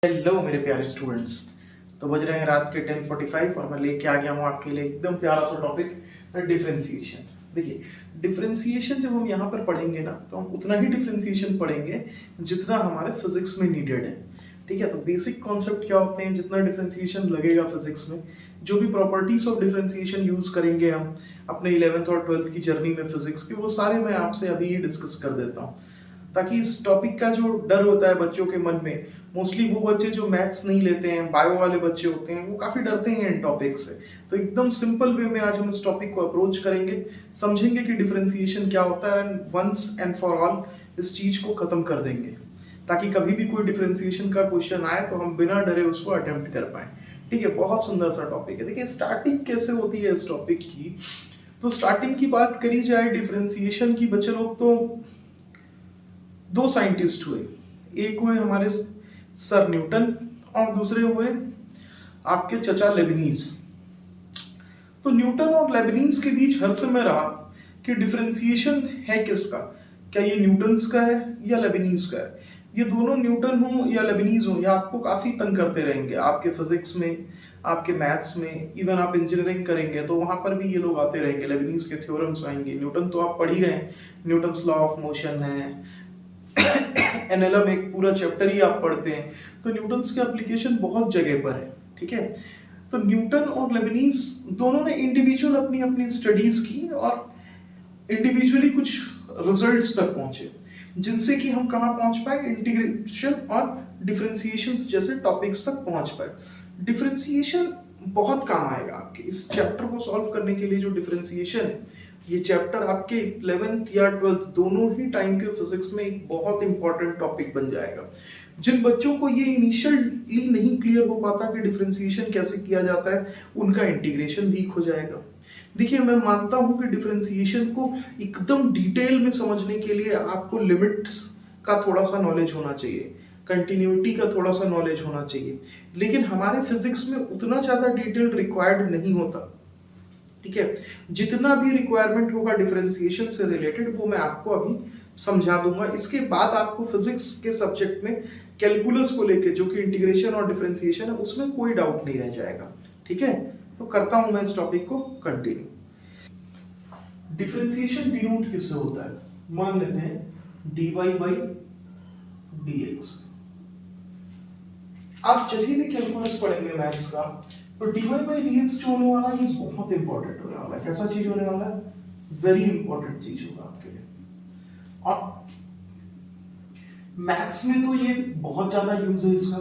Hello मेरे प्यारे students. तो बज रहे हैं रात के 10:45 और मैं लेके आ गया हूँ आपके लिए एकदम प्यारा सा टॉपिक डिफरेंशिएशन। देखिए, डिफरेंशिएशन जब हम यहाँ पर पढ़ेंगे ना तो हम उतना ही डिफरेंशिएशन पढ़ेंगे जितना हमारे फिजिक्स में नीडेड है। ठीक है, तो बेसिक कॉन्सेप्ट क्या होते हैं, जितना डिफरेंशिएशन लगेगा फिजिक्स में, जो भी प्रॉपर्टीज ऑफ डिफरेंशिएशन यूज करेंगे हम अपने 11th और 12th की जर्नी में फिजिक्स की, वो सारे मैं आपसे अभी ही डिस्कस कर देता हूँ, ताकि इस टॉपिक का जो डर होता है बच्चों के मन में, मोस्टली वो बच्चे जो मैथ्स नहीं लेते हैं, बायो वाले बच्चे होते हैं, वो काफ़ी डरते हैं इन टॉपिक से। तो एकदम सिंपल वे में आज हम इस टॉपिक को अप्रोच करेंगे, समझेंगे कि डिफरेंशिएशन क्या होता है, and once and for all इस चीज़ को ख़त्म कर देंगे, ताकि कभी भी कोई डिफरेंशिएशन का क्वेश्चन आए तो हम बिना डरे उसको अटेम्प्ट कर पाएँ। ठीक है, बहुत सुंदर सा टॉपिक है। देखिए, स्टार्टिंग कैसे होती है इस टॉपिक की। तो स्टार्टिंग की बात करी जाए डिफरेंशिएशन की, बच्चे लोग, तो दो साइंटिस्ट हुए। एक हुए हमारे सर न्यूटन और दूसरे हुए आपके चचा लेबनीज। तो न्यूटन और लेबनीज के बीच हर समय रहा कि डिफरेंशिएशन है किसका, क्या ये न्यूटन्स का है या लेबनीज का है। ये दोनों न्यूटन हो या लेबनीज हो, ये आपको काफ़ी तंग करते रहेंगे आपके फिजिक्स में, आपके मैथ्स में। इवन आप इंजीनियरिंग करेंगे तो वहाँ पर भी ये लोग आते रहेंगे, लेबनीज के थ्योरम्स आएंगे। न्यूटन तो आप पढ़ ही रहे हैं, न्यूटन्स लॉ ऑफ मोशन है, एनएलएम एक पूरा चैप्टर ही आप पढ़ते हैं। तो न्यूटन्स के एप्लीकेशन बहुत जगह पर है। ठीक है, तो न्यूटन और लेबनीज दोनों ने इंडिविजुअल अपनी अपनी स्टडीज की और इंडिविजुअली कुछ रिजल्ट्स तक पहुंचे, जिनसे कि हम कहाँ पहुंच पाए, इंटीग्रेशन और डिफरेंशिएशन जैसे टॉपिक्स तक पहुंच पाए। डिफरेंशिएशन बहुत काम आएगा आपके इस चैप्टर को सॉल्व करने के लिए। जो डिफरेंशिएशन है, ये चैप्टर आपके 11th या 12th दोनों ही टाइम के फिजिक्स में एक बहुत इंपॉर्टेंट टॉपिक बन जाएगा। जिन बच्चों को ये इनिशियली नहीं क्लियर हो पाता कि डिफरेंशिएशन कैसे किया जाता है, उनका इंटीग्रेशन वीक हो जाएगा। देखिए, मैं मानता हूं कि डिफरेंशिएशन को एकदम डिटेल में समझने के लिए आपको लिमिट्स का थोड़ा सा नॉलेज होना चाहिए, कंटिन्यूटी का थोड़ा सा नॉलेज होना चाहिए, लेकिन हमारे फिजिक्स में उतना ज़्यादा डिटेल रिक्वायर्ड नहीं होता। ठीक है, जितना भी रिक्वायरमेंट होगा डिफरेंशिएशन से रिलेटेड वो मैं आपको अभी समझा दूंगा। इसके बाद आपको फिजिक्स के सब्जेक्ट में कैलकुलस को लेके, जो कि इंटीग्रेशन और डिफरेंशिएशन है, उसमें कोई डाउट नहीं रह जाएगा। ठीक है, तो करता हूं मैं इस टॉपिक को कंटिन्यू। डिफरेंशिएशन डिनोट किससे होता है, मान लेते हैं dy by dx। आप जब भी कैलकुलस पढ़ेंगे मैथ्स का, तो dy by dx जो होने वाला है, ये बहुत इंपॉर्टेंट होने वाला है। कैसा चीज होने वाला है, वेरी इंपॉर्टेंट चीज होगा आपके लिए। और मैथ्स में तो ये बहुत ज्यादा यूज है इसका,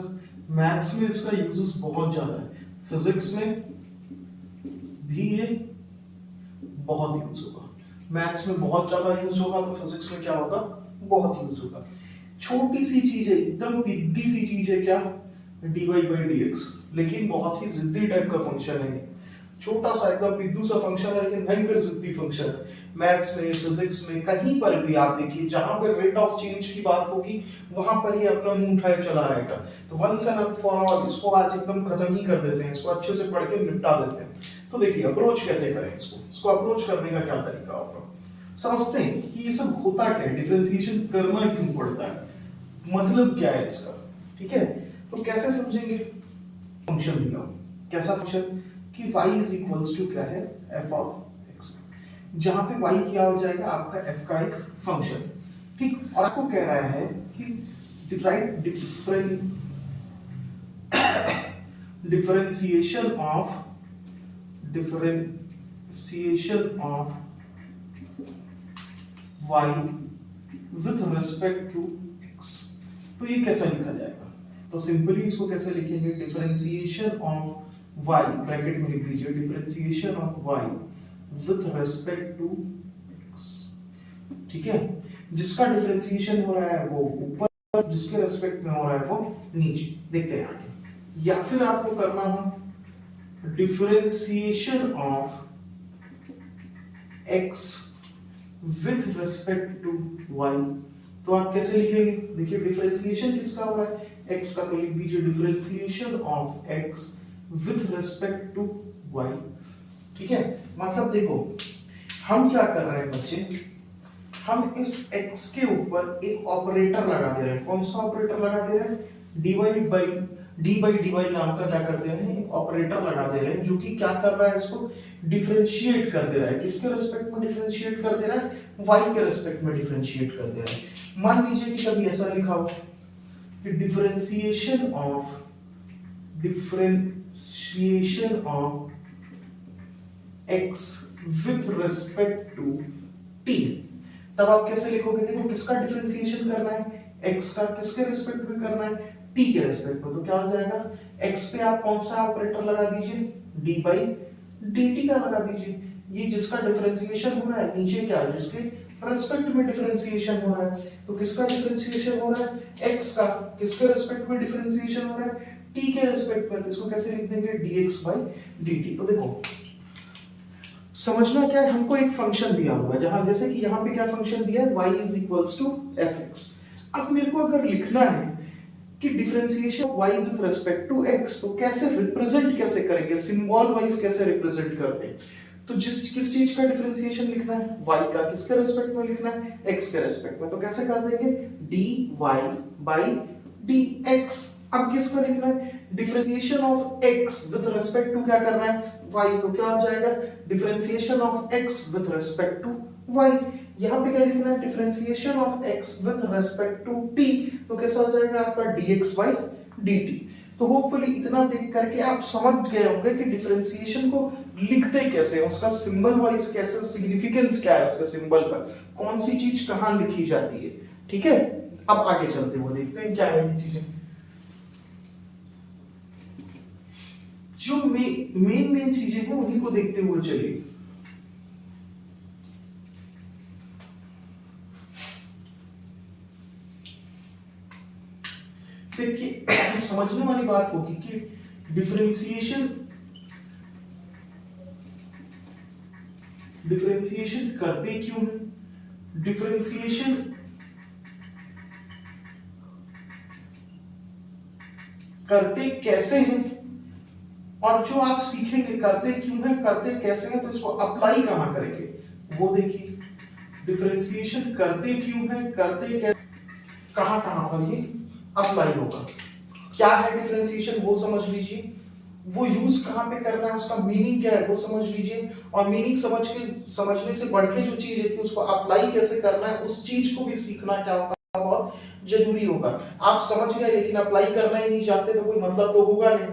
मैथ्स में इसका यूजेस बहुत ज्यादा है, फिजिक्स में भी ये बहुत यूज होगा। मैथ्स में बहुत ज्यादा यूज होगा तो फिजिक्स में क्या होगा, बहुत यूज होगा। छोटी सी चीज है, एकदम पिद्दी सी चीज है, क्या, dy by dx, लेकिन बहुत ही जिद्दी टाइप का फंक्शन है। छोटा सा एकदम पिद्दू सा फंक्शन है, लेकिन भयंकर जिद्दी फंक्शन है। मैथ्स में, फिजिक्स में, कहीं पर भी आप देखिए, जहां पर रेट ऑफ चेंज की बात होगी वहां पर ही अपना मुंह उठाए चला आएगा। तो वंस एंड फॉर ऑल इसको आज एकदम खत्म ही कर देते हैं, इसको अच्छे से पढ़ के निपटा देते हैं। तो देखिए, अप्रोच कैसे करें इसको अप्रोच करने का क्या तरीका होगा, समझते हैं कि ये सब होता क्या है, डिफरेंशिएशन करना क्यों पड़ता है, मतलब क्या है इसका। ठीक है, तो कैसे समझेंगे, फंक्शन दिया, कैसा फंक्शन कि y इज इक्वल्स टू क्या है, f ऑफ x, जहां पे y क्या हो जाएगा, आपका f का एक फंक्शन। ठीक, और आपको कह रहा है कि right differentiation of y with respect to x। तो ये कैसा लिखा जाएगा, तो सिंपली इसको कैसे लिखेंगे, डिफरेंशिएशन ऑफ y, ब्रैकेट में लिख लीजिए, differentiation of y with respect to x। ठीक है, जिसका डिफरेंशिएशन हो रहा है वो ऊपर, जिसके रिस्पेक्ट में हो रहा है वो नीचे। देखते हैं आगे। या फिर आपको करना हो differentiation of x with respect to y, तो आप कैसे लिखेंगे, देखिए डिफरेंशिएशन किसका हो रहा है, x का, तो लिख दीजिए differentiation of x with respect to y। ठीक है, मतलब देखो हम क्या कर रहे हैं बच्चे, हम इस x के ऊपर एक ऑपरेटर लगा दे रहे हैं। कौन सा ऑपरेटर लगा दे रहे हैं, divide by d by d y नाम का क्या कर दे रहे हैं, ऑपरेटर लगा दे रहे हैं, जो कि क्या कर रहा है, इसको डिफरेंशिएट कर दे रहा है। किसके रेस्पेक्ट में डिफरेंशिएट कर दे रहा है, वाई के रेस्पेक्ट में डिफरेंशिएट कर दे रहा है। मान लीजिए कि कभी ऐसा लिखा हो कि differentiation of x with respect to t, तब आप कैसे लिखोगे, देखो किसका डिफरेंशिएशन करना है, x का किसके रेस्पेक्ट में करना है, t के रेस्पेक्ट में। तो क्या हो जाएगा, x पे आप कौन सा ऑपरेटर लगा दीजिए, d बाई dt का लगा दीजिए। ये जिसका डिफरेंशिएशन हो रहा है, नीचे क्या है, जिसके रेस्पेक्ट में डिफरेंशिएशन हो रहा है। तो किसका डिफरेंशिएशन हो रहा है, x का किसके रेस्पेक्ट में डिफरेंशिएशन हो रहा है, t के रेस्पेक्ट में। तो इसको कैसे लिख देंगे, dx बाई dt। तो देखो समझना क्या है, हमको एक फंक्शन दिया हुआ है, जहां जैसे कि यहाँ पे क्या फंक्शन दिया है, y is equals to fx। अब मेरे को अगर लिखना है कि differentiation of y with respect to x, तो कैसे रिप्रेजेंट कैसे करेंगे, सिंबल वाइज कैसे रिप्रेजेंट करते हैं। तो किस चीज का डिफरेंशिएशन लिखना है, y का किसके रेस्पेक्ट में लिखना है, x के रेस्पेक्ट में। तो कैसे कर देंगे, dy बाई dx। अब किसका लिखना है, differentiation of x with respect to क्या करना है, y। तो क्या हो जाएगा, differentiation of x with respect to y। यहाँ पे क्या लिखना है, differentiation of x with respect to t। तो कैसा हो जाएगा आपका dx बाई dt। तो होपफुली इतना देख करके आप समझ गए होंगे कि डिफरेंशिएशन को लिखते कैसे, उसका सिंबल वाइज कैसे, सिग्निफिकेंस क्या है उसका सिंबल का, कौन सी चीज कहाँ लिखी जाती है। ठीक है, अब आगे चलते हुए देखते हैं क्या है ये चीजें। जो मेन चीजें हैं उन्हीं को देखते हुए चलिए। देखिए समझने वाली बात होगी कि डिफरेंशिएशन करते क्यों है, डिफरेंशिएशन करते कैसे हैं, और जो आप सीखेंगे करते क्यों है, करते कैसे हैं, तो इसको अप्लाई कहां करेंगे वो देखिए। डिफरेंशिएशन करते क्यों है, करते कैसे, कहां कहां पर ये अप्लाई होगा, क्या है डिफरेंशिएशन वो समझ लीजिए, वो यूज कहां पे करना है, उसका मीनिंग क्या है वो समझ लीजिए, और मीनिंग समझने से बढ़ के जो चीज है कि उसको अप्लाई कैसे करना है, उस चीज को भी सीखना क्या होगा, बहुत जरूरी होगा। आप समझ गए लेकिन अप्लाई करना ही नहीं चाहते तो कोई मतलब तो होगा नहीं।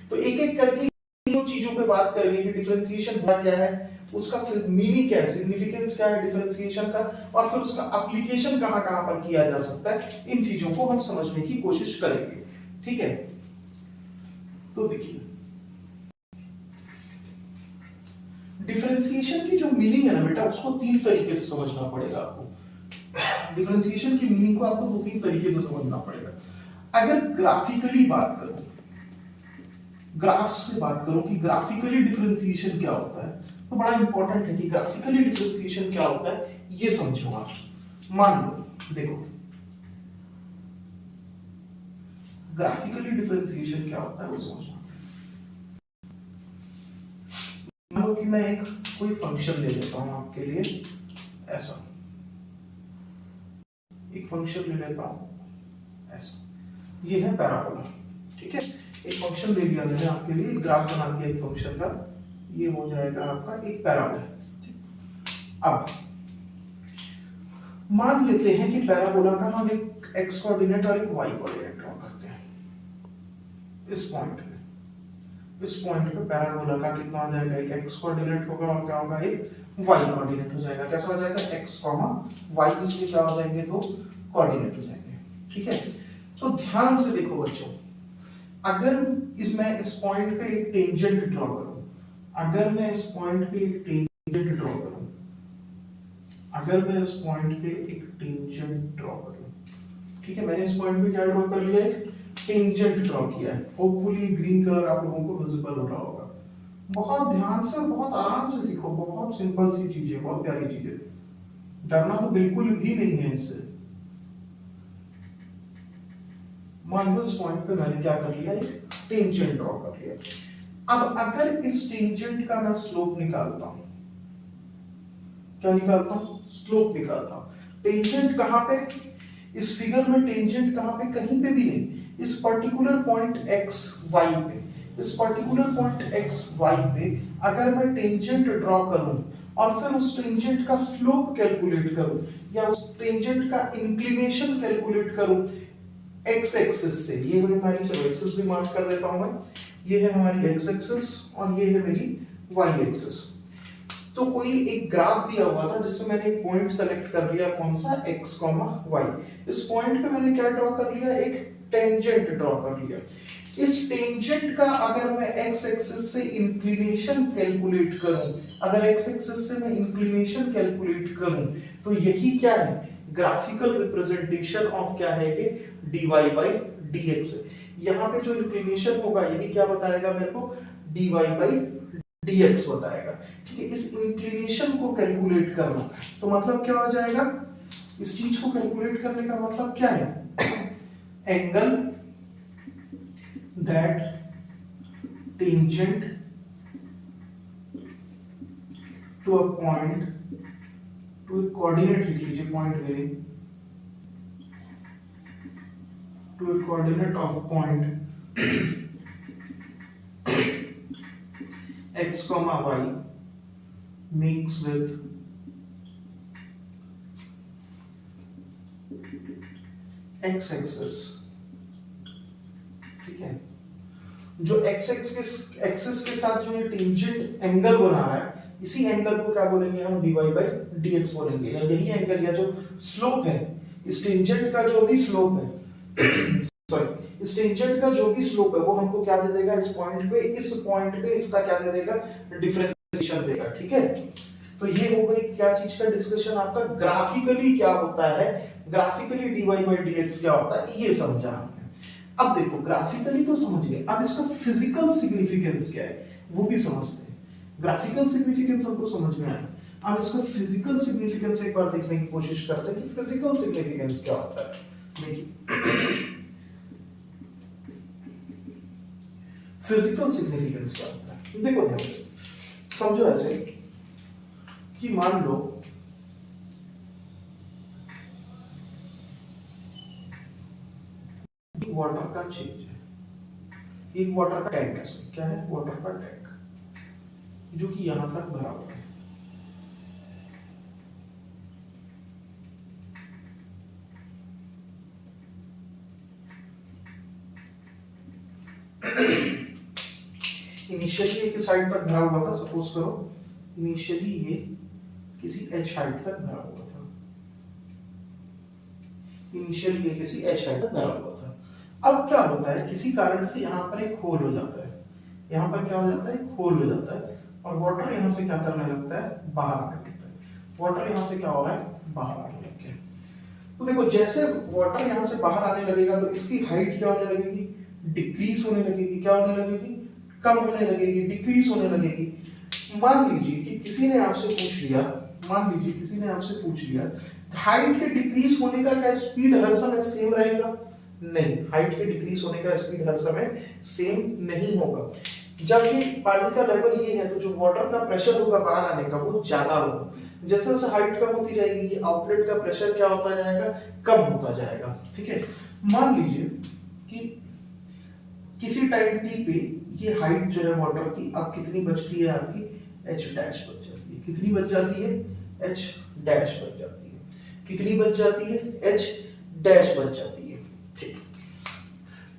तो एक एक करके तीनों चीजों पे बात करेंगे कि डिफरेंशिएशन क्या है, उसका मीनिंग क्या है, सिग्निफिकेंस क्या है डिफरेंशिएशन का, और फिर उसका एप्लीकेशन कहां कहां पर किया जा सकता है। इन चीजों को हम समझने की कोशिश करेंगे। ठीक है, तो देखिए डिफरेंशिएशन की जो मीनिंग है ना बेटा, उसको तीन तरीके से समझना पड़ेगा आपको। डिफरेंशिएशन की मीनिंग को आपको दो तीन तरीके से समझना पड़ेगा। अगर ग्राफिकली बात करूं, ग्राफ से बात करूं कि ग्राफिकली डिफरेंशिएशन क्या होता है, तो बड़ा इंपॉर्टेंट है कि ग्राफिकली डिफरेंशिएशन क्या होता है ये समझो आप। मान लो देखो ग्राफिकली डिफरेंशिएशन क्या होता है वो समझना। मान लो कि मैं एक कोई फंक्शन ले लेता हूं आपके लिए, ऐसा एक फंक्शन ले लेता हूं ऐसा, ये है पैराबोला। ठीक है, एक फंक्शन ले लिया मैंने आपके लिए, ग्राफ बना दिया एक फंक्शन का, ये हो जाएगा आपका एक पैराबोला। अब मान लेते हैं कि पैराबोला का हम एक x कोऑर्डिनेट और एक y कोऑर्डिनेट ड्रॉ करते हैं। इस पॉइंट पे पैराबोला का कितना आ जाएगा, एक x कोऑर्डिनेट होगा और क्या होगा, एक y कोऑर्डिनेट हो जाएगा। कैसा हो जाएगा, x, y, इसमें क्या हो जाएंगे, दो कोऑर्डिनेट हो जाएंगे। ठीक है, तो ध्यान से देखो बच्चों, अगर मैं इस पॉइंट पे एक टेंजेंट ड्रॉ करूं, अगर मैं इस पॉइंट पे एक टेंजेंट ड्रॉ करूं, अगर मैं इस पॉइंट पे एक टेंजेंट ड्रॉ करूं, ठीक है, मैंने इस पॉइंट पे क्या ड्रॉ कर लिया, एक टेंजेंट ड्रॉ किया है। होपफुली ग्रीन कलर आप लोगों को विजिबल हो रहा होगा। बहुत ध्यान से, बहुत आराम से सीखो, बहुत सिंपल सी चीज है, बहुत प्यारी चीज है, डरना तो बिल्कुल भी नहीं है इससे। मान लो इस पॉइंट पे मैंने क्या कर लिया, एक टेंजेंट ड्रॉ कर लिया। अब अगर इस टेंजेंट का मैं स्लोप निकालता हूं, क्या निकालता हूं, स्लोप निकालता हूं। टेंजेंट कहां पे, इस फिगर में टेंजेंट कहां पे, कहीं पे भी नहीं, इस पर्टिकुलर पॉइंट एक्स वाई पे, इस पर्टिकुलर पॉइंट एक्स वाई पे अगर मैं टेंजेंट ड्रॉ करूं और फिर उस टेंजेंट का स्लोप कैलकुलेट करूं या उस टेंजेंट का इंक्लिनेशन कैलकुलेट करूं एक्स एक्सिस से, ये हमारी, चलो एक्सिस भी मार्क कर देता हूं मैं, ये है हमारी एक्स एक्सिस और ये है मेरी वाई एक्सिस। तो कोई एक ग्राफ दिया हुआ था जिसमें मैंने एक पॉइंट सेलेक्ट कर लिया, कौन सा, x, y। इस पॉइंट पे मैंने क्या ड्रॉ कर लिया, एक टेंजेंट ड्रॉ कर लिया। इस टेंजेंट का अगर मैं x एक्सिस से इंक्लिनेशन कैलकुलेट करूं, अगर x एक्सिस से मैं इंक्लिनेशन कैलकुलेट करूं, तो यही क्या है, ग्राफिकल रिप्रेजेंटेशन ऑफ क्या है, ये dy by dx। यहाँ पे जो इंक्लिनेशन होगा यही क्या बताएगा मेरे को, dy by dx बताएगा। ठीक है, इस इंक्लिनेशन को कैलकुलेट करना, तो मतलब क्या हो जाएगा, इस चीज को कैलकुलेट करने का मतलब क्या है, angle that tangent to a point, to coordinate लिख लीजिए, पॉइंट मेरे, to a coordinate of point x comma y makes with x axis। ठीक है, जो x एक्सिस के साथ जो ये टेंजेंट एंगल बना रहा है, इसी एंगल को क्या बोलेंगे हम, dy by dx बोलेंगे, या यही एंगल या जो स्लोप है, इस टेंजेंट का जो भी स्लोप है सॉरी, इस टेंजेंट का जो भी स्लोप है वो हमको क्या दे देगा, इस पॉइंट पे इसका क्या दे देगा, डिफरेंशिएशन देगा। ठीक है, तो ये हो गई क्या चीज का डिस्कशन आपका, ग्राफिकली क्या होता है, ग्राफिकली dy by dx क्या होता है, ये समझा हमने। अब देखो, ग्राफिकली तो समझ गए, अब इसका फिजिकल सिग्निफिकेंस क्या है वो भी समझते हैं। ग्राफिकल सिग्निफिकेंस हमको समझ में आया, अब इसका फिजिकल सिग्निफिकेंस एक बार देखने की कोशिश करते हैं कि फिजिकल सिग्निफिकेंस क्या होता है। देखिए फिजिकल सिग्निफिकेंस क्या होता है, देखो ध्यान से समझो, ऐसे कि मान लो वाटर का चेंज है, एक वाटर का टैंक है, क्या है, वाटर का टैंक, जो कि यहां तक भरा हुआ है। इनिशियली ये किस हाइट तक भरा हुआ था, सपोज करो इनिशियली ये किसी h हाइट तक भरा हुआ था, इनिशियली ये किसी h हाइट तक भरा हुआ था। अब क्या होता है, किसी कारण से यहाँ पर एक होल हो जाता है, यहाँ पर क्या हो जाता है, एक होल हो जाता है, और वाटर यहाँ से क्या करने लगता है, बाहर आने लगता है। वाटर यहाँ से क्या हो रहा है, बाहर आने लग गया। तो देखो, जैसे वाटर यहाँ से बाहर आने लगेगा तो इसकी हाइट क्या होने लगेगी, डिक्रीज होने लगेगी, क्या होने लगेगी, कम होने लगेगी, डिक्रीज होने लगेगी। मान लीजिए कि किसी ने आपसे पूछ लिया, मान लीजिए किसी ने आपसे पूछ लिया हाइट के डिक्रीज होने का क्या स्पीड हर समय सेम रहेगा, नहीं, हाइट के डिक्रीज होने का स्पीड हर समय सेम नहीं होगा। जब ये पानी का लेवल ये है तो जो वाटर का प्रेशर होगा बाहर आने का वो ज्यादा होगा, जैसे जैसे हाइट कम होती जाएगी ये आउटलेट का प्रेशर क्या होता जाएगा, कम होता जाएगा। ठीक है, मान लीजिए कि किसी टाइम टी पे ये हाइट जो है वाटर की अब कितनी बचती है, आपकी h डैश बच जाती है, कितनी बच जाती है, h डैश बच जाती है, कितनी बच जाती है, h डैश बच जाती है। ठीक,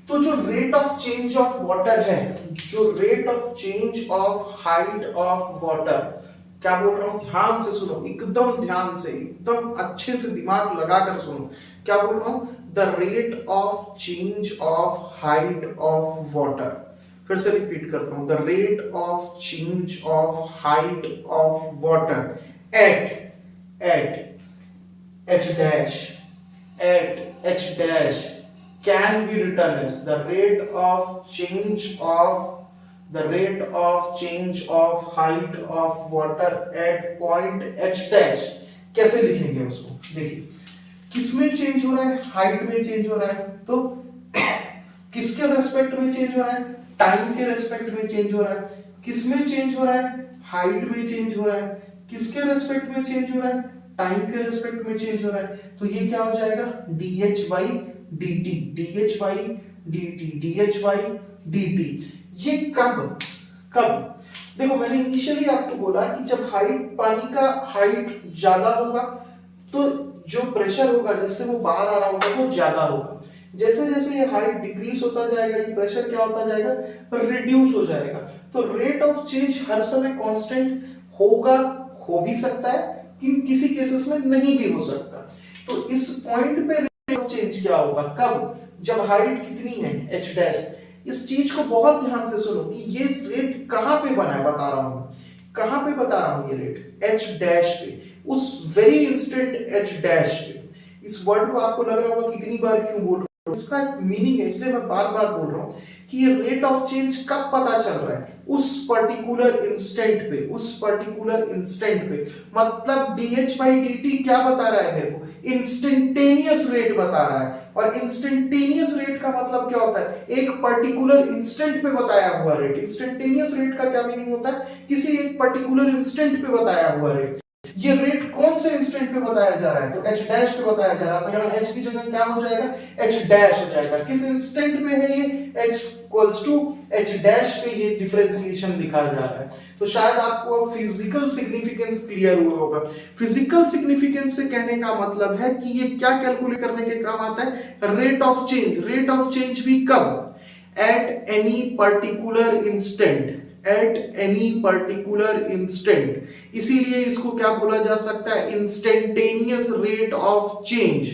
तो जो rate of change of water है, जो rate of change of height of water, क्या बोल रहा हूं, ध्यान से सुनो, एकदम ध्यान से, एकदम अच्छे से दिमाग लगाकर सुनो, क्या बोल रहा हूं, the rate of change of height of water, फिर से रिपीट करता हूं, the rate of change of height of water at h dash at h dash can be written as the rate of change of height of water at point h dash। कैसे लिखेंगे उसको, देखिए किस में change हो रहा है, height में चेंज हो रहा है, तो किसके रेस्पेक्ट में चेंज हो रहा है, टाइम के रेस्पेक्ट में चेंज हो रहा है। किस में चेंज हो रहा है, हाइट में चेंज हो रहा है, किसके रेस्पेक्ट में चेंज हो रहा है, टाइम के रेस्पेक्ट में चेंज हो रहा है। तो ये क्या हो जाएगा, dh by dt, dh by dt dh/dt। ये कब कब देखो मैंने इनिशियली आपको बोला कि जब पानी का हाइट ज्यादा होगा तो जो प्रेशर होगा जिससे वो बाहर आ रहा होगा वो ज्यादा होगा। जैसे जैसे ये हाइट डिक्रीज होता जाएगा ये प्रेशर क्या होता जाएगा, रिड्यूस हो जाएगा। तो रेट ऑफ चेंज हर समय कांस्टेंट होगा, हो भी सकता है कि किसी केसेस में नहीं भी हो सकता। तो इस पॉइंट पे रेट ऑफ चेंज क्या होगा, कब, जब हाइट कितनी है h डैश। इस चीज को बहुत ध्यान से सुनो कि ये रेट कहां पे बना है, बता रहा हूं कहां पे बता रहा हूं, ये रेट h डैश पे, उस वेरी इंस्टेंट h डैश पे। इस वर्ड को आपको लग रहा होगा कितनी बार क्यों बोल रहा हूं, इसका मीनिंग है, इसलिए मैं बार बार बोल रहा हूं कि ये रेट ऑफ चेंज कब पता चल रहा है, उस पर्टिकुलर इंस्टेंट पे, उस पर्टिकुलर इंस्टेंट पे। मतलब dh/dt क्या बता रहा है मेरे को, इंस्टेंटेनियस रेट बता रहा है। और इंस्टेंटेनियस रेट का मतलब क्या होता है, एक पर्टिकुलर इंस्टेंट पे बताया हुआ रेट। इंस्टेंटेनियस रेट का क्या मीनिंग होता है, किसी एक पर्टिकुलर इंस्टेंट पे बताया हुआ रेट। ये रेट कौन से इंस्टेंट पे बताया जा रहा है, तो h डैश पे बताया जा रहा है। तो यहाँ h की जगह क्या हो जाएगा, h डैश हो जाएगा। किस इंस्टेंट पे है ये, h equals to h dash पे ये डिफरेंशिएशन दिखाया जा रहा है। तो शायद आपको फिजिकल सिग्निफिकेंस क्लियर हुआ होगा। फिजिकल सिग्निफिकेंस से कहने का मतलब है कि ये क्या कैलकुलेट करने के काम आता है, rate of change. Rate of change भी कब, at any particular instant, at any particular instant. इसीलिए इसको क्या बोला जा सकता है, इंस्टेंटेनियस रेट ऑफ चेंज।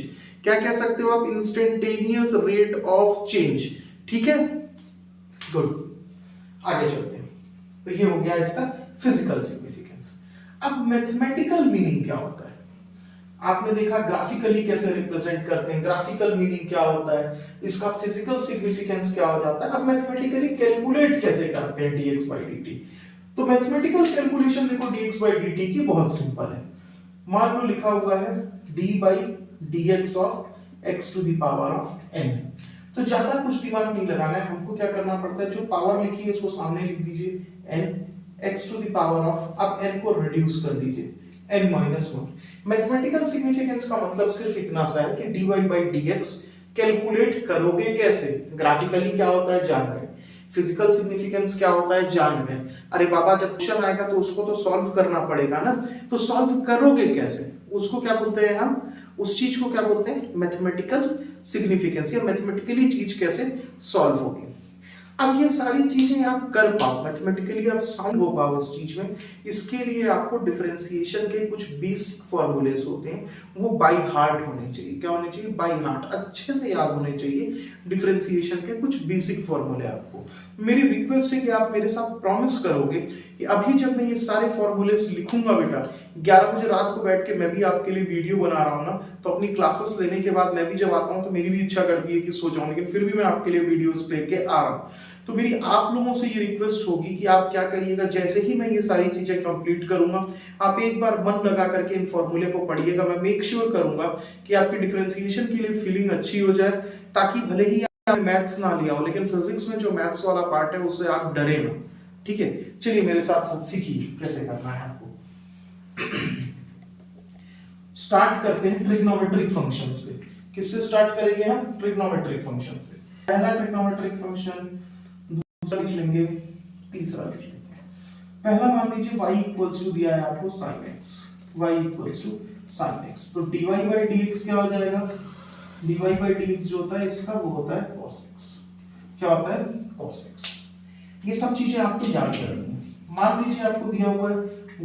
क्या कह सकते हो आप, इंस्टेंटेनियस रेट ऑफ चेंज। ठीक है, गुड, आगे चलते हैं। तो ये हो गया इसका फिजिकल सिग्निफिकेंस। अब मैथमेटिकल मीनिंग क्या होता है, आपने देखा ग्राफिकली कैसे रिप्रेजेंट करते हैं, ग्राफिकल मीनिंग क्या होता है, इसका फिजिकल सिग्निफिकेंस क्या हो जाता है। अब मैथमेटिकली कैलकुलेट कैसे करते हैं dx/dt। तो मैथमेटिकल कैलकुलेशन देखो dx/dt की बहुत सिंपल है। मान लो लिखा हुआ है d/dx of x to the power of n। तो ज्यादा कुछ दिमाग नहीं लगाना है, हमको क्या करना पड़ता है, जो पावर लिखी है इसको सामने लिख दीजिए n, x to the power of, अब n को रिड्यूस कर दीजिए n माइनस 1। मैथमेटिकल सिग्निफिकेंस का मतलब सिर्फ इतना सा है कि dy/dx कैलकुलेट करोगे कैसे, ग्राफिकली क्या होता है जान रहे, फिजिकल सिग्निफिकेंस क्या होता है जान रहे। अरे बाबा जब क्वेश्चन आएगा तो उसको तो सॉल्व करना पड़ेगा ना, तो सॉल्व करोगे कैसे, उसको क्या बोलते हैं हम, उस चीज को क्या बोलते हैं, मैथमेटिकल सिग्निफिकेंस, या मैथमेटिकली चीज कैसे सॉल्व होगी। अब ये सारी चीजें आप कर पाओ, मैथमेटिकली आप साउंड हो पाओ इस चीज में, इसके लिए आपको डिफरेंशिएशन के कुछ बेसिक फॉर्मूलेस होते हैं, वो बाय हार्ट होने चाहिए। क्या होने चाहिए, बाय हार्ट, अच्छे से याद होने चाहिए डिफरेंशिएशन के कुछ बेसिक फॉर्मूले। आपको मेरी रिक्वेस्ट है कि आप मेरे साथ प्रॉमिस करोगे कि अभी जब मैं ये सारे फॉर्मूलेस लिखूंगा बेटा, 11 बजे रात को बैठ के मैं भी आपके लिए वीडियो बना रहा हूँ ना, तो अपनी क्लासेस लेने के बाद मैं भी जब आता हूँ तो मेरी भी इच्छा करती है कि सो जाऊं, लेकिन फिर भी मैं आपके लिए वीडियोस लेके आ रहा हूँ। तो मेरी आप लोगों से ये रिक्वेस्ट होगी कि आप क्या करिएगा, जैसे ही मैं ये सारी चीजें कंप्लीट करूंगा, आप एक बार मन लगा करके इन फॉर्मूले को पढ़िएगा। मैं मेक श्योर करूंगा कि आपकी डिफरेंशिएशन के लिए फीलिंग अच्छी हो जाए, ताकि भले ही आप मैथ्स ना लिया हो, लेकिन फिजिक्स में जो मैथ्स वाला पार्ट है उससे आप डरे ना। ठीक है, चलिए मेरे साथ साथ सीखिए कैसे करना है आपको। स्टार्ट करते हैं ट्रिग्नोमेट्रिक फंक्शन से। किससे स्टार्ट करेंगे हम, ट्रिग्नोमेट्रिक फंक्शन से। पहला ट्रिग्नोमेट्रिक फंक्शन, दूसरा लिख लेंगे, तीसरा लिख लेंगे। पहला मान लीजिए y इक्वल्स टू दिया है आपको sin x, y equals to sin x। तो dy/dx क्या हो जाएगा, dy/dx जो होता है इसका वो होता है cos x। क्या होता है, cos x। ये सब चीजें आपको याद करनी है। मान लीजिए आपको दिया हुआ है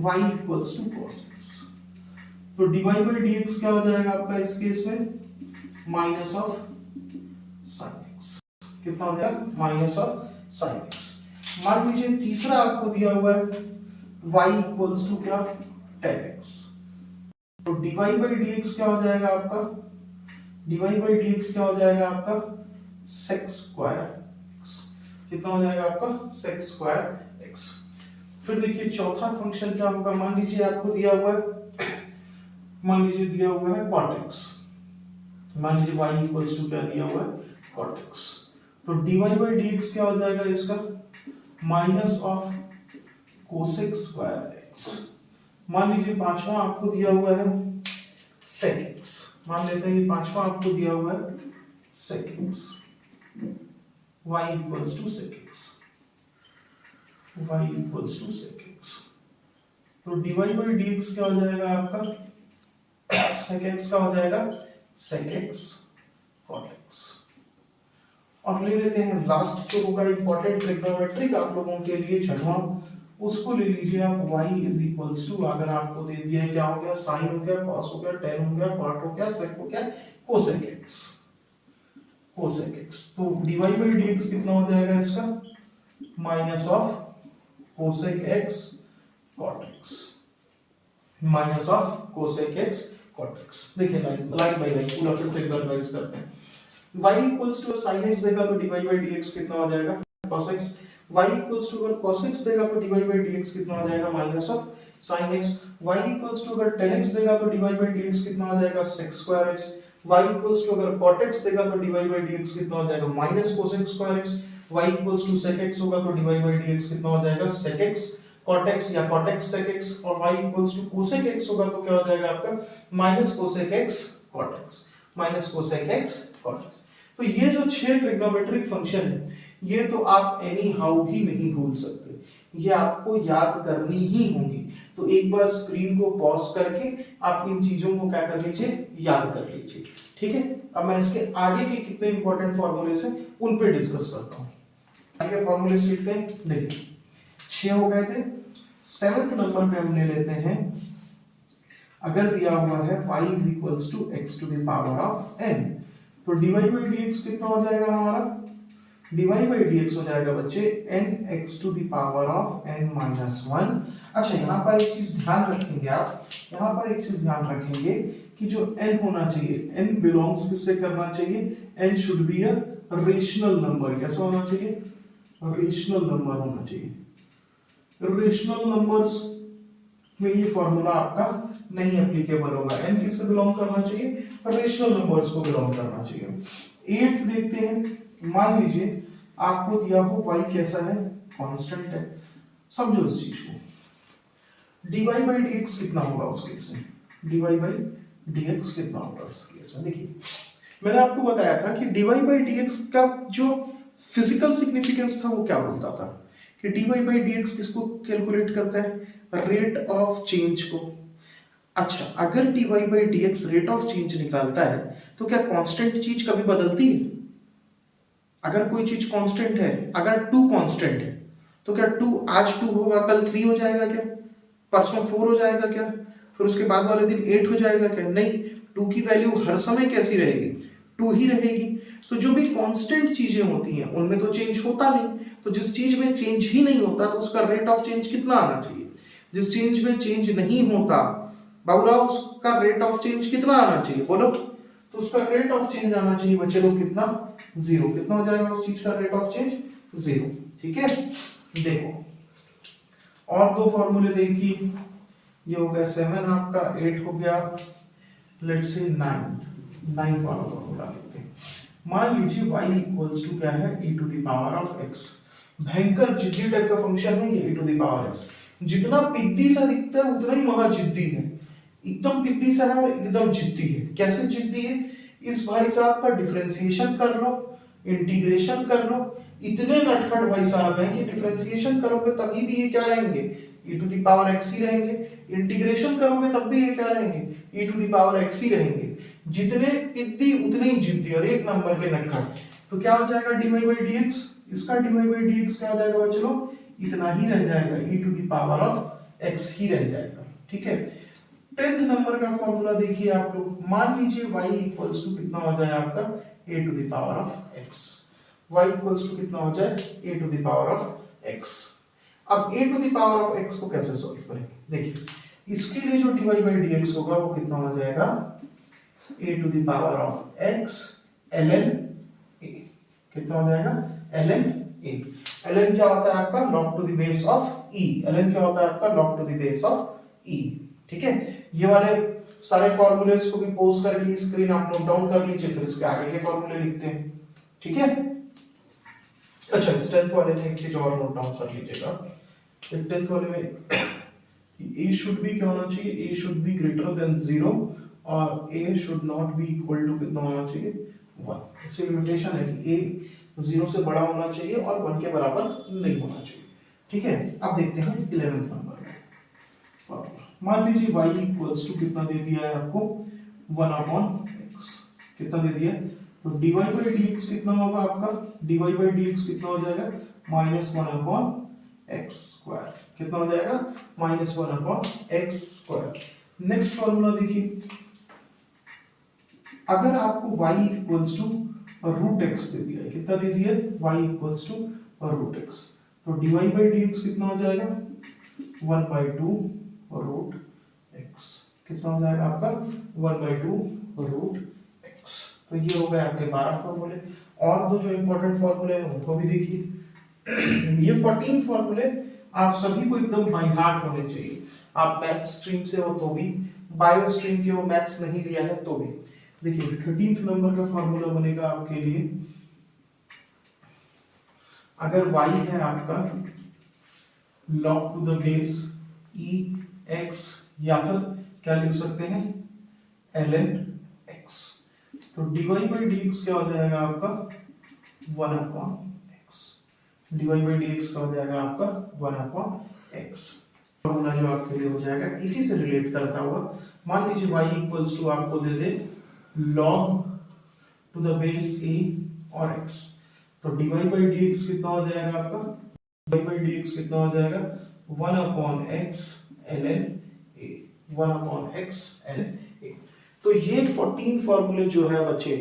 y equals to cos x, तो dy/dx क्या हो जाएगा आपका इस केस में, माइनस ऑफ sin x। कितना हो जाएगा, माइनस ऑफ sin x। मान लीजिए तीसरा आपको दिया हुआ है y इक्वल्स टू क्या, tan x। तो dy/dx क्या हो जाएगा आपका, dy/dx क्या हो जाएगा आपका sec स्क्वायर x। कितना हो जाएगा आपका sec स्क्वायर x। फिर देखिए चौथा फंक्शन क्या होगा, मान लीजिए आपको दिया हुआ है, मान लीजिए दिया हुआ है cot x। मान लीजिए y इक्वल्स टू क्या दिया हुआ है, cot x। तो dy/dx क्या हो जाएगा इसका, minus of cosec square x। मान लीजिए पांचवा आपको दिया हुआ है sec x। मान लेते हैं कि पांचवा आपको दिया हुआ है sec x। y equals to sec x, y equals to sec x। तो dy बाई dx क्या हो जाएगा आपका, sec x का हो जाएगा sec x cot x। और ले लेते हैं लास्ट जो होगा इंपॉर्टेंट ट्रिग्नोमेट्रिक आप लोगों के लिए छठवां, उसको ले लीजिए आप y इज इक्वल्स टू, अगर आपको दे दिया है क्या हो गया, साइन हो गया, कॉस हो गया, टेन हो गया, कॉट हो गया, सेक हो गया, कोसेक x, कोसेक x। तो dy बाई dx कितना हो जाएगा इसका, minus of cosec x cot x, minus of cosec x cot x। देखिए लाइन बाय लाइन पूरा फिर से एक बार रिवाइज करते हैं। y equals to sin x देगा तो dy बाई dx कितना हो जाएगा, cos x। y equals to अगर cos x देगा तो dy बाई dx कितना हो जाएगा, minus of sin x। y equals to अगर tan x देगा तो dy बाई dx कितना हो जाएगा, sec square x। y equals to अगर cot x देगा तो dy बाई dx कितना हो जाएगा, minus cosec square x। y equals to sec x होगा तो dy बाई dx कितना हो जाएगा, sec x cot x या cot x sec x। और y equals to cosec x होगा तो क्या हो जाएगा आपका, minus cosec x cot x, minus cosec x cot x। तो ये जो 6 ट्रिग्नोमेट्रिक फंक्शन है ये तो आप एनी हाउ ही नहीं भूल सकते, ये आपको याद करनी ही होंगी। तो एक बार स्क्रीन को पॉज करके आप इन चीजों को क्या कर लीजिए, याद कर लीजिए, ठीक है। अब मैं इसके आगे के कितने इंपॉर्टेंट फॉर्मूलेस हैं उन पे डिस्कस करता हूँ। आगे फॉर्मूलेस लिखते हैं, देखिए 6 हो गए थे। 7th नंबर पे हम ले लेते हैं, अगर दिया हुआ है y is equals to x to the power of n, तो dy by dx कितना हो जाएगा हमारा, dy by dx हो जाएगा बच्चे n x to the power of n minus 1। अच्छा यहाँ पर एक चीज ध्यान रखेंगे आप, यहाँ पर एक चीज ध्यान रखेंगे कि जो n होना चाहिए, n बिलोंग्स किससे करना चाहिए, n should be a rational number. कैसा होना चाहिए, रेशनल नंबर होना चाहिए। रेशनल नंबर्स में ये फॉर्मूला आपका नहीं एप्लीकेबल होगा। n किससे बिलोंग करना चाहिए, रेशनल नंबर्स को बिलोंग करना चाहिए। 8th देखते हैं, मान लीजिए आपको दिया हो y कैसा है, कांस्टेंट है। समझो इस चीज को, dy by dx कितना होगा उस केस में, dy by dx कितना होगा उस केस में। देखिए मैंने आपको बताया था कि dy by dx का जो फिजिकल सिग्निफिकेंस था वो क्या बोलता था कि dy by dx किसको कैलकुलेट करता है, रेट ऑफ चेंज को। अच्छा अगर dy by dx rate of change निकालता है तो क्या कांस्टेंट चीज कभी बदलती है, अगर कोई चीज कांस्टेंट है, अगर 2 कांस्टेंट है तो क्या 2 आज 2 होगा कल 3 हो जाएगा क्या, परसों 4 हो जाएगा क्या, फिर उसके बाद वाले दिन 8 हो जाएगा क्या, नहीं। 2 की वैल्यू हर समय कैसी रहेगी, 2 ही रहेगी। तो जो भी कांस्टेंट चीजें होती हैं उनमें तो चेंज होता नहीं, तो जिस चीज में चेंज ही नहीं होता तो उसका रेट ऑफ चेंज कितना आना चाहिए, जिस चीज में चेंज नहीं होता बाबूराव उसका रेट ऑफ चेंज कितना आना चाहिए बोलो, तो उसका रेट ऑफ चेंज आना चाहिए बच्चे लोग कितना, 0। कितना हो जाएगा उस चीज का रेट ऑफ चेंज, 0। ठीक है, देखो और 2 फॉर्मूले देखिए, ये हो गया 7 आपका, 8 हो गया, लेट्स से 9 वाला फॉर्मूला लेते हैं। मान लीजिए y इक्वल्स टू क्या है, e to the power of x। भयंकर जिद्दी टाइप का फंक्शन है ये e to the power x। जितना पिद्दी सा दिखता है उतना ही महाजिद्दी है, एकदम पिद्दी सा है और एकदम जिद्दी है। कैसे जिद्दी है, इस भाई साहब का डिफरेंशिएशन कर लो, इंटीग्रेशन कर लो, इतने नटखट भाई साहब हैं कि डिफरेंशिएशन करोगे तभी भी ये क्या रहेंगे, e to the power x ही रहेंगे, इंटीग्रेशन करोगे तब भी ये क्या रहेंगे, e to the power x ही रहेंगे। जितने पिद्दी उतने ही जिद्दी और एक नंबर के नटखट। तो क्या हो जाएगा dy by dx, इसका dy by dx क्या हो जाएगा बच्चों, इतना ही रह जाएगा, e to the power of x ही रह जाएगा। ठीक है, 10th नंबर का फॉर्मूला देखिए आप लोग, मान लीजिए y इक्वल्स टू कितना हो जाए आपका, a to the power of x। y equals to कितना हो जाए, a to the power of x। अब a to the power of x को कैसे सॉल्व करें, देखिए इसके लिए जो dy by dx होगा वो कितना हो जाएगा, a to the power of x ln a। कितना हो जाएगा, ln a। ln क्या होता है आपका, log to the base of e। ln क्या होता है आपका, log to the base of e। ठीक है, ये वाले सारे फॉर्मूलेस को भी पोस्ट करके स्क्रीन आप नोट डाउन कर लीजिए, फिर इसके आगे के फॉर्मूले लिखते हैं। ठीक है, अच्छा 10th वाले में एक चीज और नोट डाउन कर लीजिएगा, 10th वाले में a शुड बी क्या होना चाहिए, a should be greater than 0 और a should not be equal to कितना होना चाहिए, 1। इससे लिमिटेशन है कि a तो 0 से बड़ा होना चाहिए और 1 के बराबर नहीं होना चाहिए। ठीक है, अब देखते हैं 11th नंबर में फॉर्मूला। मान लीजिए y इक्वल्स टू कितना दे दिया है आपको 1 अपॉन x, कितना दे दिया है, तो dy बाई dx कितना होगा आपका, dy बाई dx कितना हो जाएगा माइनस 1 अपॉन एक्स स्क्वायर, कितना हो जाएगा minus 1 upon x square. Next formula देखिए, अगर आपको y equals to root x दे दिया है, कितना दे दिया है y equals to root x, तो dy बाई dx कितना हो जाएगा 1 बाई 2 रूट एक्स, कितना हो जाएगा आपका 1 बाई 2 रूट एक्स। तो ये हो गए आपके 12 फॉर्मूले। और दो जो इंपॉर्टेंट फॉर्मूले हैं उनको भी देखिए। ये 14 फॉर्मूले आप सभी को एकदम बाय हार्ट होने चाहिए। आप मैथ स्ट्रीम से हो तो भी, बायो स्ट्रीम के हो, मैथ्स नहीं लिया है तो भी। देखिए 13th नंबर का फॉर्मूला बनेगा आपके लिए, अगर y है आपका log to the base e x, या फिर क्या लिख सकते हैं ln x, तो dy बाई dx क्या हो जाएगा आपका 1 upon x, dy by dx क्या हो जाएगा आपका 1 अपॉन x। फॉर्मूला जो आपके लिए हो जाएगा इसी से रिलेट करता हुआ, मान लीजिए y इक्वल्स टू आपको दे दे log to the base a और x, तो dy बाई dx कितना हो जाएगा आपका, dy बाई dx कितना हो जाएगा 1 upon x ln a, 1 upon x ln a। तो ये 14 फॉर्मूले जो है बच्चे,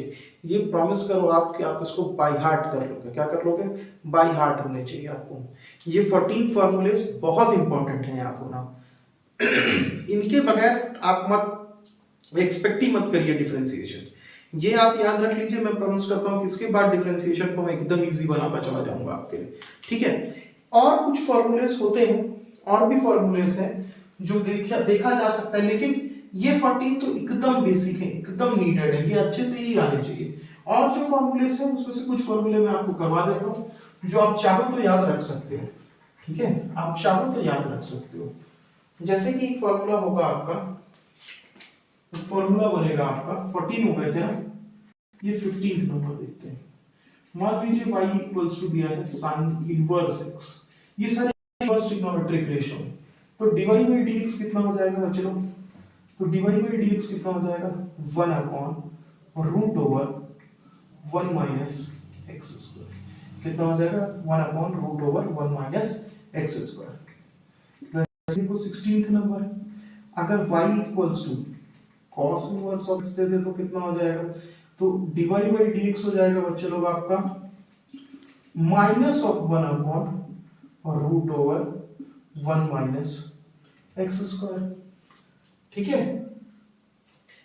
ये प्रॉमिस करो आप कि आप इसको बाय हार्ट कर लोगे। क्या कर लोगे, बाय हार्ट होने चाहिए आपको। ये 14 फॉर्मूले बहुत इंपॉर्टेंट हैं याद होना। इनके बगैर आप मत एक्सपेक्ट ही मत करिए डिफरेंशिएशन। ये आप याद रख लीजिए, मैं प्रॉमिस करता हूँ कि इसके बाद डिफरेंशिएशन को मैं एकदम इजी बनाता चला जाऊंगा आपके लिए। ठीक है, और कुछ फॉर्मूलेस होते हैं, और भी फॉर्मूलेस हैं जो देखा जा सकता है, लेकिन ये 14 तो एकदम बेसिक है, एकदम नीडेड है, ये अच्छे से ही आने चाहिए। और जो फॉर्मूलेस हैं उसमें से कुछ फॉर्मूले मैं आपको करवा देता हूँ, जो आप चाहो तो याद रख सकते हो। ठीक है, आप चाहो तो याद रख सकते हो। जैसे कि एक फॉर्मूला होगा आपका, फॉर्मूला बनेगा आपका 14 हो गए थे ना, ये 15th नंबर देखते हैं। मान लीजिए y इक्वल्स टू दिया है sin इनवर्स x, ये सारे इनवर्स ट्रिग्नोमेट्रिक रेशियो है, तो dy बाई dx कितना हो जाएगा चलो, तो dy बाई dx कितना हो जाएगा 1 upon root over 1 minus x square, कितना हो जाएगा 1 upon root over 1 minus x square. वैसे को 16th नंबर, अगर y equals to cos inverse of x दे दे तो कितना हो जाएगा, तो dy बाई dx हो जाएगा बच्चे लोग आपका minus of 1 upon root over 1 minus x square. ठीक है,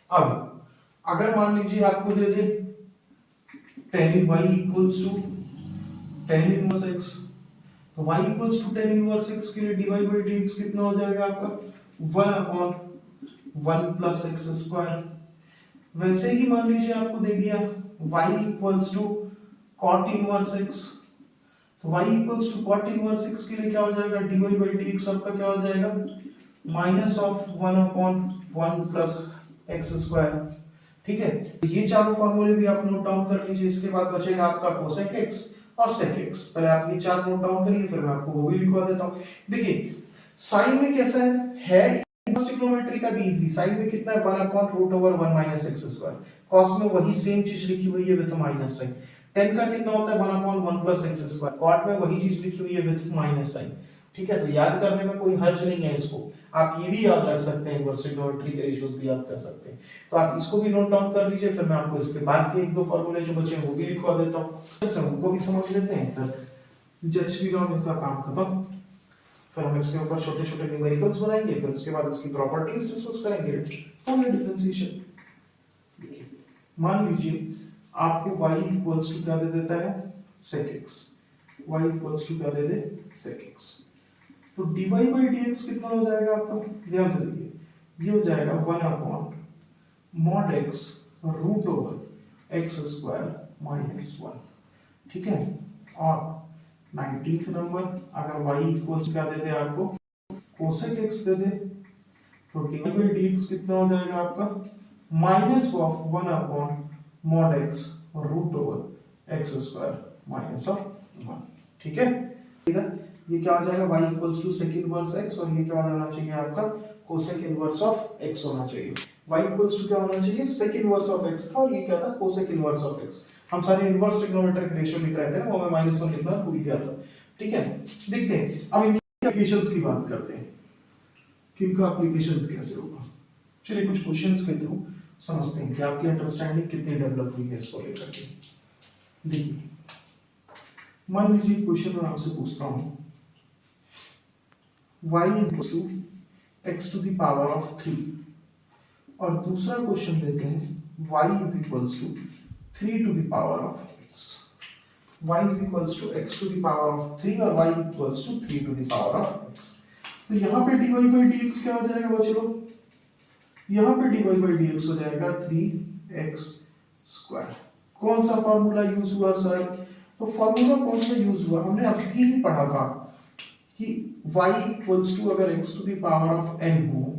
अब अगर मान लीजिए आपको दे दे tan y equals to tan inverse x, तो y equals to tan inverse x के लिए dy बाई dx कितना हो जाएगा आपका 1 अपॉन 1 प्लस एक्स स्क्वायर। वैसे ही मान लीजिए आपको दे दिया y equals to cot inverse x, तो y equals to cot inverse x के लिए क्या हो जाएगा dy बाई dx आपका क्या हो जाएगा minus of 1 upon 1 plus x square. ठीक है, तो ये चारों फॉर्मूले भी आप नोट डाउन कर लीजिए। इसके बाद बचेगा आपका कोसेक x और सेक x, पहले आप ये चार नोट डाउन करिए, फिर मैं आपको वो भी लिखवा देता हूँ। देखिए साइन में कैसा है ट्रिग्नोमेट्री का भी इजी, साइन में कितना है 1 upon root over 1 minus x square, cos में वही सेम चीज लिखी हुई है विद माइनस साइन, tan का कितना होता है 1 upon 1 plus x square, cot में वही चीज लिखी हुई है विद माइनस साइन। ठीक है, तो याद करने में कोई हर्ज नहीं है इसको, आप ये भी याद रख सकते हैं, इनवर्स ट्रिग्नोमेट्री के रेशियोज भी याद कर सकते हैं। तो आप इसको भी नोट डाउन कर लीजिए, फिर मैं आपको इसके बाद के एक दो फॉर्मूले जो बचे हैं वो भी लिखवा देता हूँ, अच्छा उनको भी समझ लेते हैं, फिर जस्ट भी राउंड का काम खत्म। फिर हम इसके ऊपर छोटे छोटे न्यूमेरिकल्स बनाएंगे, फिर उसके बाद इसकी प्रॉपर्टीज डिस्कस करेंगे, फॉर्मूला डिफरेंशिएशन। देखिए मान लीजिए आपको y इक्वल्स टू क्या दे देता है sec x, y equals to क्या दे दे sec x, तो dy बाई dx कितना हो जाएगा आपका, ध्यान से देखिए, ये हो जाएगा 1 upon mod x root over x square minus 1। ठीक है, और 19th नंबर, अगर y इक्वल्स क्या दे दे आपको कोसेक x दे दे, तो dy बाई dx कितना हो जाएगा आपका minus of 1 upon mod x root over x square minus of 1, ठीक है। ठीक है, ये क्या हो जाएगा y equals to sec inverse x, और ये क्या होना चाहिए आपका कोसेक इनवर्स ऑफ x होना चाहिए। y इक्वल्स टू क्या होना चाहिए, सेक इनवर्स ऑफ x था, और ये क्या था, कोसेक इनवर्स ऑफ x। हम सारे इनवर्स ट्रिग्नोमेट्रिक रेशियो लिख रहे थे, वो मैं -1 लिखना भूल गया था, ठीक है। देखते हैं अब इनकी एप्लीकेशंस की बात करते हैं, कि इनका एप्लीकेशंस कैसे होगा। चलिए कुछ क्वेश्चंस के थ्रू समझते हैं कि आपकी अंडरस्टैंडिंग कितनी डेवलप हुई है इसको लेकर के। देखिए, मान लीजिए क्वेश्चन में आपसे पूछता हूँ y is equal to x to the power of 3, और दूसरा क्वेश्चन लेते हैं y is equals to 3 to the power of x। y is equals to x to the power of 3 और y equals to 3 to the power of x। तो यहाँ पे dy by dx क्या हो जाएगा बच्चों, यहाँ पे dy by dx हो जाएगा 3x स्क्वायर। कौन सा फॉर्मूला यूज हुआ सर, तो फॉर्मूला कौन सा यूज हुआ, हमने अभी ही पढ़ा था कि y इक्वल्स टू अगर x to the power of n हो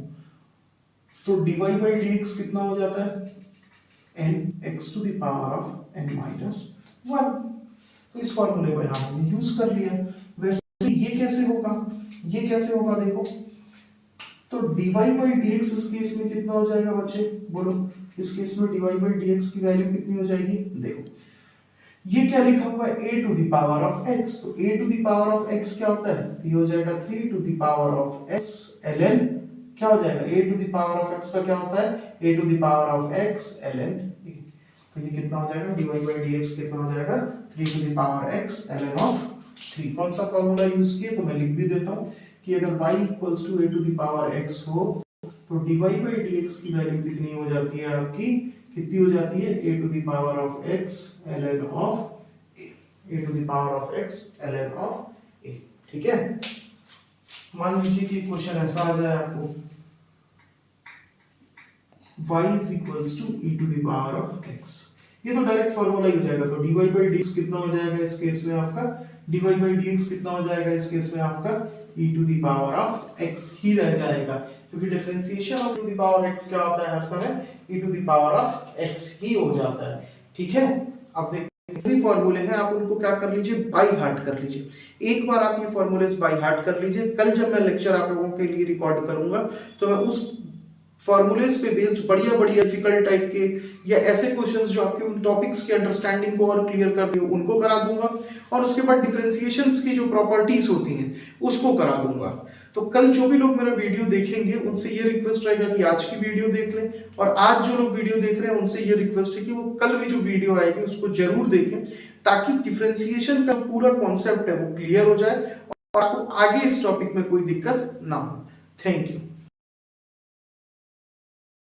तो dy by dx कितना हो जाता है, n x to the power of n minus 1। तो इस फॉर्मूले को यहाँ हमने यूज कर लिया। वैसे ये कैसे होगा, ये कैसे होगा देखो, तो dy by dx इस केस में कितना हो जाएगा बच्चे, बोलो इस केस में dy by dx की वैल्यू कितनी हो जाएगी, देखो ये क्या लिखा हुआ है, a to the power of x, तो a to the power of x क्या होता है, तो ये हो जाएगा 3 to the power of x ln, क्या हो जाएगा a to the power of x का क्या होता है, a to the power of x ln a। तो ये कितना हो जाएगा, dy by dx कितना हो जाएगा, 3 to the power x ln of 3। कौन सा फॉर्मूला यूज किया, तो मैं लिख भी देता हूँ कि अगर y equals to a to the power x हो तो dy by dx की वैल्यू कितनी हो जाती है आपकी, कितनी हो जाती है, a to the power of x ln of a to the power of x ln of a, ठीक है। मान लीजिए कि क्वेश्चन ऐसा आ जाए आपको y is equals to e to the power of x, ये तो डायरेक्ट फॉर्मूला ही हो जाएगा। तो dy by dx कितना हो जाएगा इस केस में आपका, dy by dx कितना हो जाएगा इस केस में आपका, e to the power of x ही रह जाएगा, क्योंकि differentiation of to the power x क्या होता है हर समय, e to the power of x ही हो जाता है, ठीक है। अब देखिए फॉर्मूले हैं, आप उनको क्या कर लीजिए, बाय हार्ट कर लीजिए। एक बार आप ये फॉर्मूलेस बाय हार्ट कर लीजिए, कल जब मैं लेक्चर आप लोगों के लिए रिकॉर्ड करूंगा तो मैं उस फॉर्मूलेस पे बेस्ड बढ़िया बढ़िया डिफिकल्ट टाइप के या ऐसे क्वेश्चंस जो आपके उन टॉपिक्स की अंडरस्टैंडिंग को और क्लियर कर दे उनको करा दूंगा, और उसके बाद डिफरेंशिएशंस की जो प्रॉपर्टीज होती हैं उसको करा दूंगा। तो कल जो भी लोग मेरा वीडियो देखेंगे उनसे ये रिक्वेस्ट रहेगा कि आज की वीडियो देख लें, और आज जो लोग वीडियो देख रहे हैं उनसे ये रिक्वेस्ट है कि वो कल भी जो वीडियो आएगी उसको जरूर देखें, ताकि डिफरेंशिएशन का पूरा कॉन्सेप्ट है वो क्लियर हो जाए और आपको आगे इस टॉपिक में कोई दिक्कत ना हो। Thank you.